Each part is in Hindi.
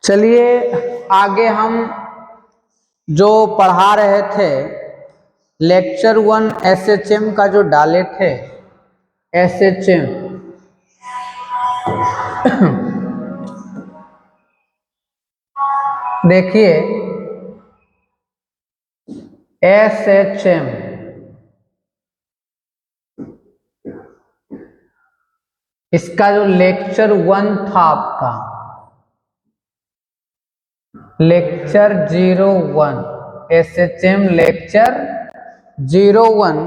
चलिए आगे हम जो पढ़ा रहे थे लेक्चर 1 एसएचएम का जो डाले थे एसएचएम देखिए एसएचएम इसका जो लेक्चर 1 था आपका लेक्चर 01 एसएचएम लेक्चर 01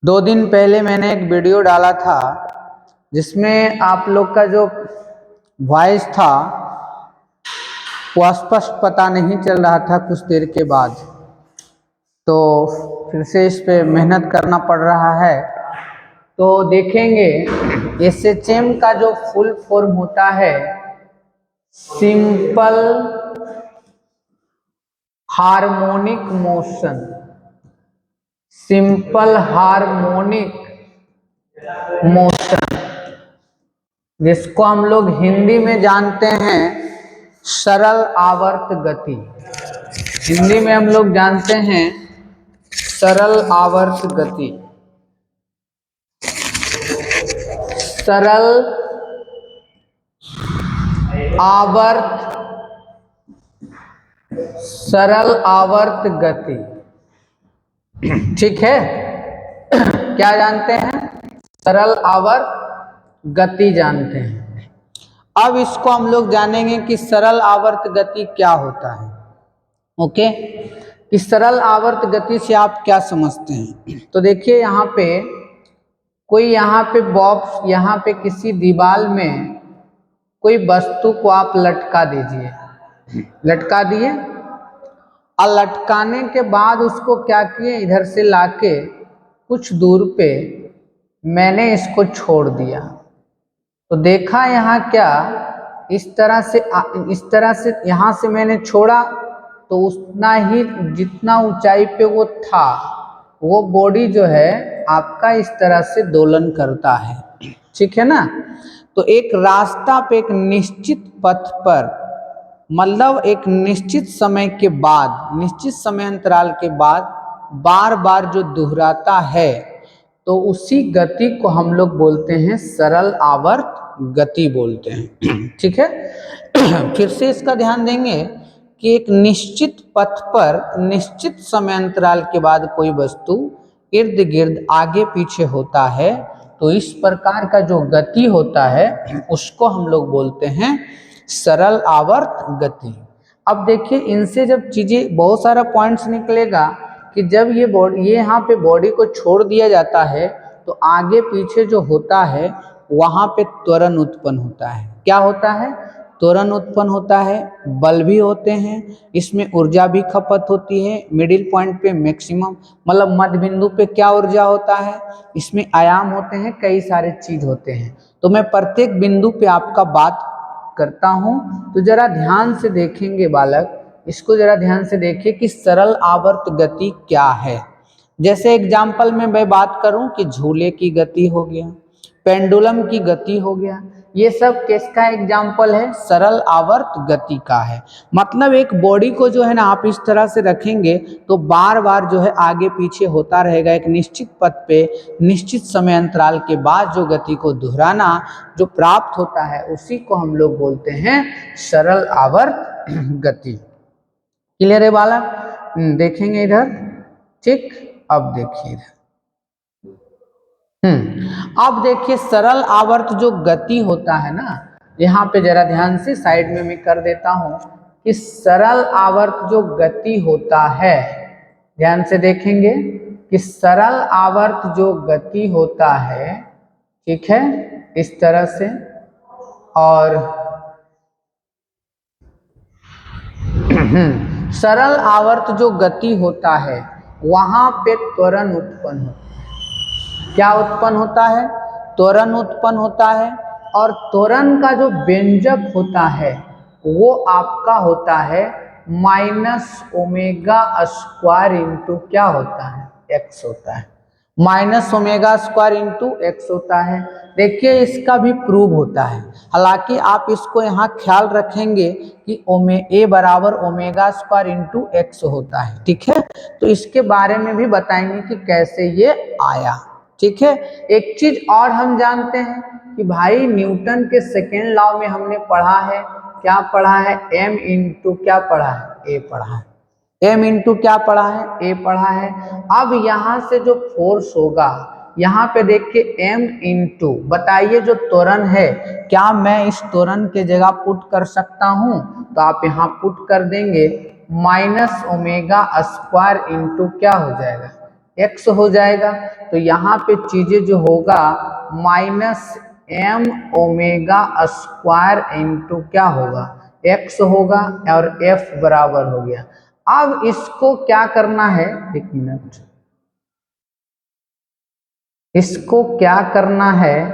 2 दिन पहले मैंने एक वीडियो डाला था जिसमें आप लोग का जो वॉइस था वो स्पष्ट पता नहीं चल रहा था कुछ देर के बाद, तो फिर से इस पे मेहनत करना पड़ रहा है। तो देखेंगे एसएचएम का जो फुल फॉर्म होता है simple harmonic motion, simple harmonic motion जिसको हम लोग हिंदी में जानते हैं सरल आवर्त गति। हिंदी में हम लोग जानते हैं सरल आवर्त गति। सरल आवर्त गति, ठीक है। क्या जानते हैं? सरल आवर्त गति जानते हैं। अब इसको हम लोग जानेंगे कि सरल आवर्त गति क्या होता है। ओके, कि सरल आवर्त गति से आप क्या समझते हैं। तो देखिए यहाँ पे कोई यहाँ पे बॉक्स, यहाँ पे किसी दीवार में कोई वस्तु को आप लटका दीजिए, लटका दिए और लटकाने के बाद उसको क्या किए, इधर से लाके कुछ दूर पे मैंने इसको छोड़ दिया। तो देखा यहाँ क्या, इस तरह से यहाँ से मैंने छोड़ा तो उतना ही जितना ऊंचाई पे वो था वो बॉडी जो है आपका इस तरह से दोलन करता है, ठीक है ना। तो एक रास्ता पे एक निश्चित पथ पर, मतलब एक निश्चित समय के बाद, निश्चित समय अंतराल के बाद बार बार जो दोहराता है तो उसी गति को हम लोग बोलते हैं सरल आवर्त गति बोलते हैं, ठीक है। फिर से इसका ध्यान देंगे कि एक निश्चित पथ पर निश्चित समय अंतराल के बाद कोई वस्तु इर्द गिर्द आगे पीछे होता है तो इस प्रकार का जो गति होता है उसको हम लोग बोलते हैं सरल आवर्त गति। अब देखिए इनसे जब चीजें बहुत सारा पॉइंट्स निकलेगा कि जब ये यहाँ पे बॉडी को छोड़ दिया जाता है तो आगे पीछे जो होता है वहाँ पे त्वरण उत्पन्न होता है। क्या होता है? त्वरण उत्पन्न होता है, बल भी होते हैं, इसमें ऊर्जा भी खपत होती है। मिडिल पॉइंट पे मैक्सिमम, मतलब मध्य बिंदु पे क्या ऊर्जा होता है, इसमें आयाम होते हैं, कई सारे चीज होते हैं। तो मैं प्रत्येक बिंदु पे आपका बात करता हूँ, तो जरा ध्यान से देखेंगे बालक, इसको जरा ध्यान से देखिए कि सरल आवर्त गति क्या है। जैसे एग्जाम्पल में मैं बात करूं कि झूले की गति हो गया, पेंडुलम की गति हो गया, ये सब किसका एग्जाम्पल है? सरल आवर्त गति का है। मतलब एक बॉडी को जो है ना आप इस तरह से रखेंगे तो बार बार जो है आगे पीछे होता रहेगा, एक निश्चित पथ पे निश्चित समय अंतराल के बाद जो गति को दोहराना जो प्राप्त होता है उसी को हम लोग बोलते हैं सरल आवर्त गति। क्लियर है बालक? देखेंगे इधर, ठीक। अब देखिए इधर, अब देखिए सरल आवर्त जो गति होता है ना, यहाँ पे जरा ध्यान से साइड में मैं कर देता हूँ कि सरल आवर्त जो गति होता है, ध्यान से देखेंगे कि सरल आवर्त जो गति होता है, ठीक है, इस तरह से, और सरल आवर्त जो गति होता है वहां पे त्वरण उत्पन्न होता है। क्या उत्पन्न होता है? त्वरण उत्पन्न होता है। और त्वरण का जो व्यंजक होता है वो आपका होता है माइनस ओमेगा स्क्वायर इंटू क्या होता है? एक्स होता है। Minus omega square into x होता है। देखिए इसका भी प्रूव होता है, हालांकि आप इसको यहाँ ख्याल रखेंगे कि ए बराबर ओमेगा स्क्वायर इंटू एक्स होता है, ठीक है। तो इसके बारे में भी बताएंगे कि कैसे ये आया, ठीक है। एक चीज और हम जानते हैं कि भाई न्यूटन के सेकेंड लॉ में हमने पढ़ा है, क्या पढ़ा है, एम इंटू क्या पढ़ा है, ए पढ़ा है। एम इंटू क्या पढ़ा है, ए पढ़ा है। अब यहाँ से जो फोर्स होगा, यहाँ पे देखिए एम इंटू, बताइए जो त्वरण है, क्या मैं इस त्वरण के जगह पुट कर सकता हूँ, तो आप यहाँ पुट कर देंगे माइनस ओमेगा स्क्वायर इंटू क्या हो जाएगा, एक्स हो जाएगा। तो यहाँ पे चीजें जो होगा minus M omega square into क्या होगा, एक्स होगा, और एफ बराबर हो गया। अब इसको क्या करना है, एक मिनट, इसको क्या करना है,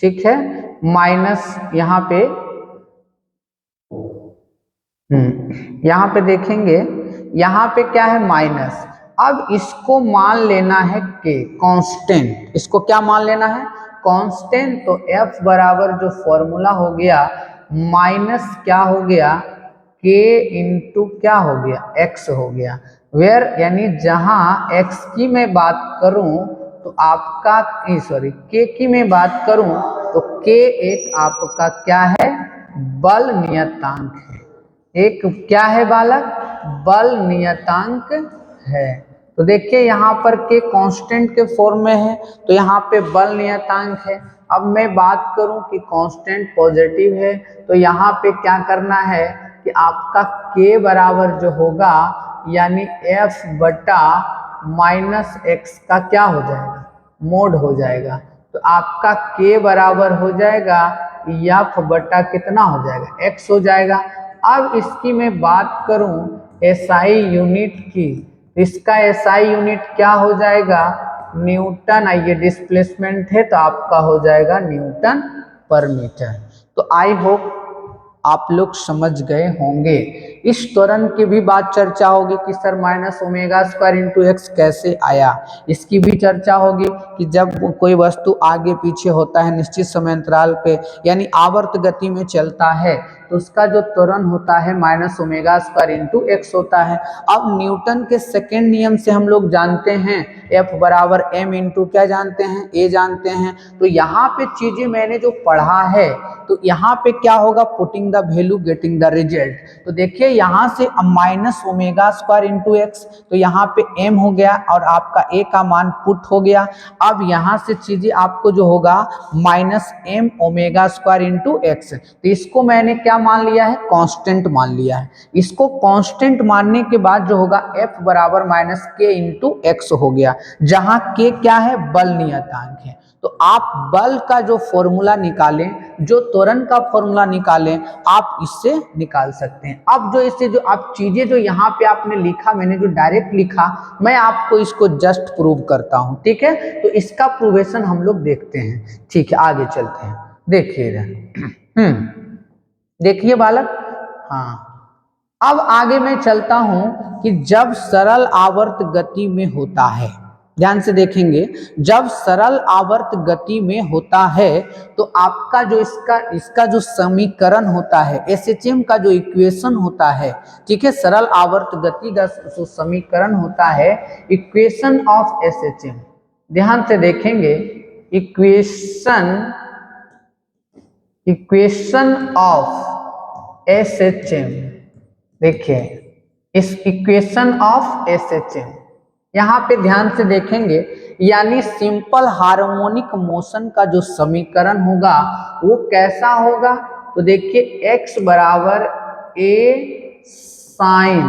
ठीक है, माइनस यहाँ पे, यहाँ पे देखेंगे, यहाँ पे क्या है माइनस। अब इसको मान लेना है के कांस्टेंट, इसको क्या मान लेना है, कांस्टेंट। तो एफ बराबर जो फॉर्मूला हो गया माइनस क्या हो गया, के इंटू क्या हो गया, एक्स हो गया। वेयर यानी जहां एक्स की मैं बात करूं तो आपका, सॉरी, के की मैं बात करूं तो के एक आपका क्या है, बल नियतांक है। एक क्या है बालक, बल नियतांक है। तो देखिए यहाँ पर के कांस्टेंट के फॉर्म में है, तो यहाँ पे बल नियतांक है। अब मैं बात करूं कि कांस्टेंट पॉजिटिव है, तो यहाँ पे क्या करना है कि आपका के बराबर जो होगा यानी एफ बटा माइनस एक्स का क्या हो जाएगा, मोड हो जाएगा। तो आपका के बराबर हो जाएगा एफ बटा कितना हो जाएगा, एक्स हो जाएगा। अब इसकी मैं बात करूं एसआई यूनिट की, इसका एसआई यूनिट क्या हो जाएगा, न्यूटन। ये डिस्प्लेसमेंट है तो आपका हो जाएगा न्यूटन पर मीटर। तो आई होप आप लोग समझ गए होंगे। इस त्वरण की भी बात चर्चा होगी कि sir minus omega square into x कैसे आया, इसकी भी चर्चा होगी कि जब कोई वस्तु आगे पीछे होता है निश्चित समय अंतराल पे यानी आवर्त गति में चलता है तो उसका जो त्वरण होता है minus omega square into x होता है। अब न्यूटन के सेकेंड नियम से हम लोग जानते हैं एफ बराबर एम इंटू क्या जानते हैं, ए जानते हैं। तो यहाँ पे चीजें मैंने जो पढ़ा है तो यहाँ पे क्या होगा, putting the value getting the result. तो देखिए यहाँ से minus omega square into X, तो यहाँ पे एम हो गया और आपका ए का मान पुट हो गया। अब यहाँ से चीजें आपको जो होगा minus M omega square into X, तो इसको मैंने क्या मान लिया है, कांस्टेंट मान लिया है। इसको कांस्टेंट मानने के बाद जो होगा एफ बराबर माइनस के इंटू एक्स हो गया, जहां के क्या है, बल नियतांक है। तो आप बल का जो फॉर्मूला निकालें, जो त्वरण का फॉर्मूला निकालें, आप इससे निकाल सकते हैं। अब जो इससे जो आप चीजें जो यहाँ पे आपने लिखा, मैंने जो डायरेक्ट लिखा, मैं आपको इसको जस्ट प्रूव करता हूं, ठीक है। तो इसका प्रूवेशन हम लोग देखते हैं, ठीक है, आगे चलते हैं। देखिए देखिए बालक, हाँ, अब आगे मैं चलता हूं कि जब सरल आवर्त गति में होता है, ध्यान से देखेंगे, जब सरल आवर्त गति में होता है तो आपका जो इसका जो समीकरण होता है, एसएचएम का जो इक्वेशन होता है, ठीक है, सरल आवर्त गति का जो समीकरण होता है, इक्वेशन ऑफ एसएचएम, ध्यान से देखेंगे, इक्वेशन ऑफ एसएचएम, देखिए इस इक्वेशन ऑफ एसएचएम यहाँ पे ध्यान से देखेंगे, यानी सिंपल हार्मोनिक मोशन का जो समीकरण होगा वो कैसा होगा। तो देखिए x बराबर ए साइन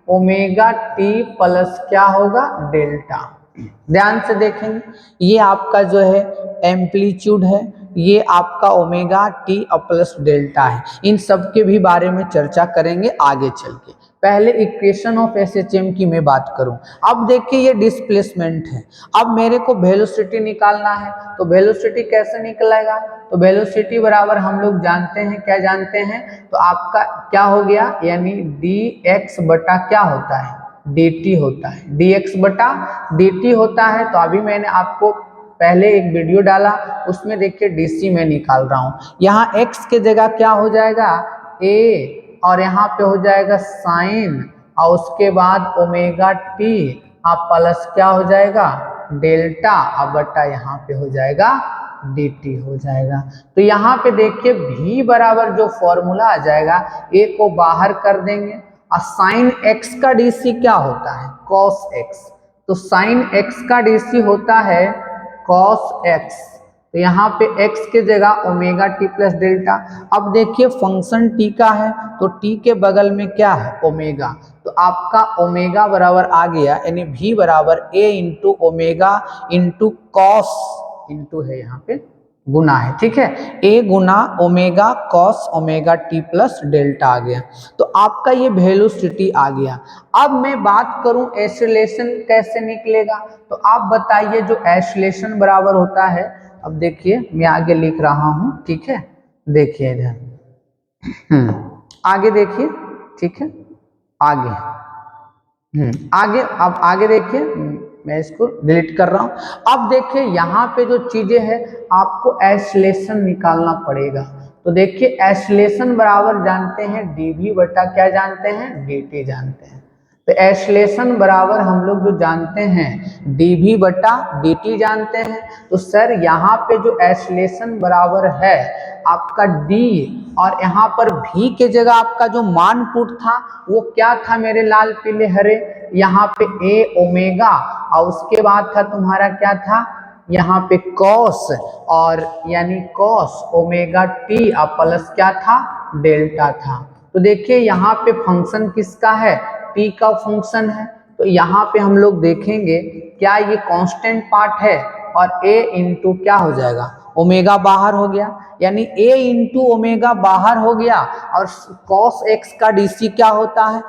ओमेगा टी प्लस क्या होगा, डेल्टा। ध्यान से देखेंगे, ये आपका जो है एम्पलीट्यूड है, ये आपका ओमेगा टी प्लस डेल्टा है। इन सब के भी बारे में चर्चा करेंगे आगे चल के। पहले इक्वेशन ऑफ एसएचएम की मैं बात करूं। अब देखिए ये डिस्प्लेसमेंट है, अब मेरे को वेलोसिटी निकालना है, तो वेलोसिटी कैसे निकलेगा, तो वेलोसिटी बराबर हम लोग जानते हैं, क्या जानते हैं, तो आपका क्या हो गया, यानी डी एक्स बटा क्या होता है, dt होता है, dx बटा dt होता है। तो अभी मैंने आपको पहले एक वीडियो डाला, उसमें देखिए dc में निकाल रहा हूँ। यहाँ x के जगह क्या हो जाएगा a, और यहाँ पे हो जाएगा साइन, और उसके बाद ओमेगा टी आप प्लस क्या हो जाएगा डेल्टा, अब बटा यहाँ पे हो जाएगा dt हो जाएगा। तो यहाँ पे देखिए v बराबर जो फॉर्मूला आ जाएगा, a को बाहर कर देंगे, और साइन x का dc क्या होता है cos x, तो साइन x का dc होता है cos x। तो यहाँ पे x के जगह ओमेगा टी प्लस डेल्टा। अब देखिए फंक्शन t का है, तो t के बगल में क्या है ओमेगा, तो आपका ओमेगा बराबर आ गया, यानी v बराबर a into omega into cos, into है यहाँ पे गुना है, ठीक है, a गुना omega cos omega t plus delta आ गया। तो आपका ये वेलोसिटी आ गया। अब मैं बात करूं एक्सेलरेशन कैसे निकलेगा, तो आप बताइए जो एक्सेलरेशन बराबर होता है, अब देखिए मैं आगे लिख रहा हूं, ठीक है, देखिए इधर आगे देखिए, ठीक है, आगे अब आगे देखिए, मैं इसको डिलीट कर रहा हूं। अब देखिए यहाँ पे जो चीजें हैं आपको एक्सेलरेशन निकालना पड़ेगा। तो देखिए एक्सेलरेशन बराबर जानते हैं dv बटा क्या जानते हैं dt जानते हैं। तो एक्सेलरेशन बराबर हम लोग जो जानते हैं dv बटा dt जानते हैं। तो सर यहाँ पे जो एक्सेलरेशन बराबर है आपका d, और यहाँ पर v के जगह आपका जो मान पुट था वो क्या था मेरे लाल पीले हरे, यहाँ पे a ओमेगा, और उसके बाद था तुम्हारा क्या था यहाँ पे कॉस, और यानी कॉस ओमेगा टी और प्लस क्या था डेल्टा था। तो देखिए यहाँ पे फंक्शन किसका है टी का फंक्शन है। तो यहाँ पे हम लोग देखेंगे क्या ये कांस्टेंट पार्ट है, और a इंटू क्या हो जाएगा ओमेगा बाहर हो गया, यानी a इंटू ओमेगा बाहर हो गया, और cos x का dc क्या होता है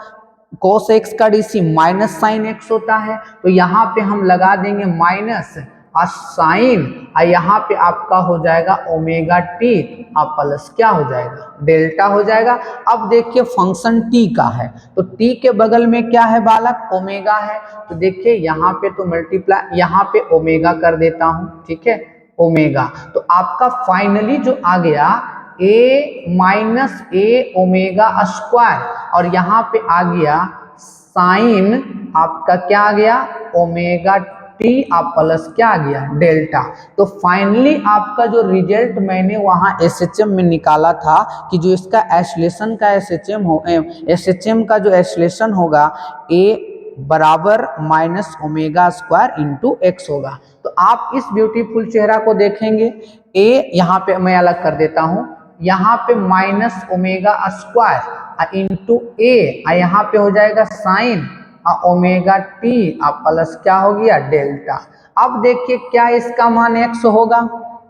cos x का dc माइनस साइन x होता है। तो यहाँ पे हम लगा देंगे माइनस और साइन, और यहाँ पे आपका हो जाएगा ओमेगा टी और प्लस क्या हो जाएगा डेल्टा हो जाएगा। अब देखिए फंक्शन t का है, तो t के बगल में क्या है बालक ओमेगा है। तो देखिए यहाँ पे तो मल्टीप्लाई, यहाँ पे ओमेगा कर देता हूँ, ठीक है ओमेगा। तो आपका फाइनली जो आ गया a minus A omega square, और यहाँ पे आ गया साइन आपका क्या आ गया ओमेगा टी आप प्लस क्या आ गया डेल्टा। तो फाइनली आपका जो रिजल्ट मैंने वहां एसएचएम में निकाला था कि जो इसका एक्सेलरेशन का एसएचएम का जो एक्सेलरेशन होगा a बराबर minus omega square into x होगा। तो आप इस ब्यूटीफुल चेहरा को देखेंगे, a यहाँ पे मैं अलग कर देता हूँ, यहाँ पे माइनस ओमेगा स्क्वायर इंटू ए, यहाँ पे हो जाएगा साइन ओमेगा टी प्लस क्या हो गया डेल्टा। अब देखिए क्या इसका मान x होगा,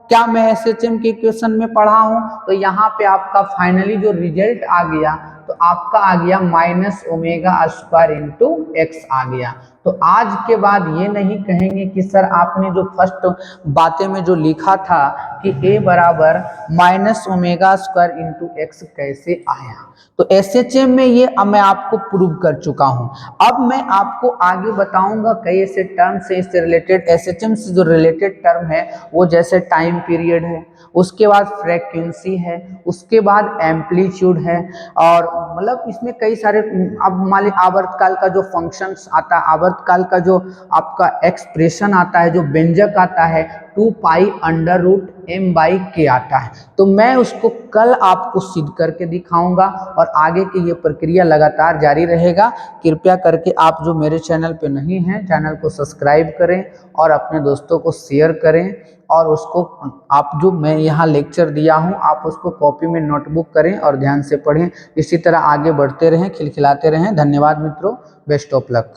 क्या मैं एसएचएम के इक्वेशन में पढ़ा हूं। तो यहाँ पे आपका फाइनली जो रिजल्ट आ गया, तो आपका आ गया minus omega square into x आ गया। तो आज के बाद ये नहीं कहेंगे कि सर आपने जो फर्स्ट बातें में जो लिखा था कि a बराबर minus omega square into x कैसे आया। तो एसएचएम में ये अब मैं आपको प्रूव कर चुका हूं। अब मैं आपको आगे बताऊंगा कई ऐसे टर्म से इससे रिलेटेड, एसएचएम से जो रिलेटेड टर्म है वो जैसे टाइम पीरियड है, उसके बाद फ्रीक्वेंसी है, उसके बाद एम्पलीट्यूड है, और मतलब इसमें कई सारे, अब मान लीजिए आवर्तकाल का जो फंक्शंस आता है, आवर्तकाल का जो आपका एक्सप्रेशन आता है, जो व्यंजक आता है 2 पाई अंडर रूट m/k आता है। तो मैं उसको कल आपको सिद्ध करके दिखाऊंगा, और आगे की ये प्रक्रिया लगातार जारी रहेगा। कृपया करके आप जो मेरे चैनल पे नहीं हैं, चैनल को सब्सक्राइब करें और अपने दोस्तों को शेयर करें, और उसको आप जो मैं यहाँ लेक्चर दिया हूँ आप उसको कॉपी में नोटबुक करें और ध्यान से पढ़ें। इसी तरह आगे बढ़ते रहें, खिलखिलाते रहें। धन्यवाद मित्रों, बेस्ट ऑफ लक।